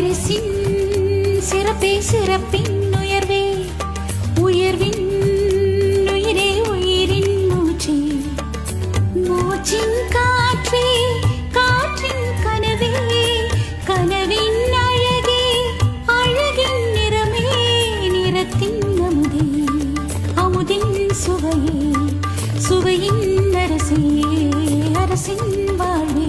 பரிசின் சிறப்பே சிறப்பின் உயர்வே உயர்வின் உயிரே உயிரின் மூச்சே மூச்சின் காற்றே காற்றின் கனவே கனவின் அழகே அழகின் நிறமே நிறத்தின் அமுதே அமுதின் சுவையே சுவையின் அரசே அரசின் வாழ்வே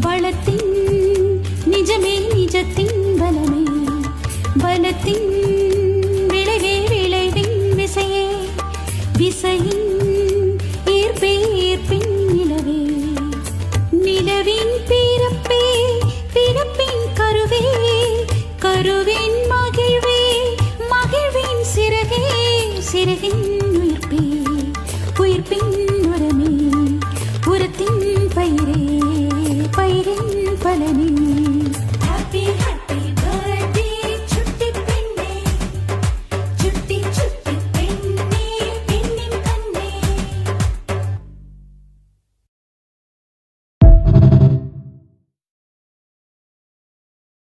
பலத்தின் நிஜமே நிஜத்தின் பலமே பலத்தின் விளைவே விளைவின் விசையே விசையின் ஈர்ப்பே ஈர்ப்பின் நிலவே நிலவின் பிறப்பே பிறப்பின் கருவே கருவின் மகிழ்வே மகிழ்வின் சிறகே சிறகின் உயிர்ப்பே உயிர்ப்பின் உரமே உரத்தின் பயிரே பயிரின் பலனே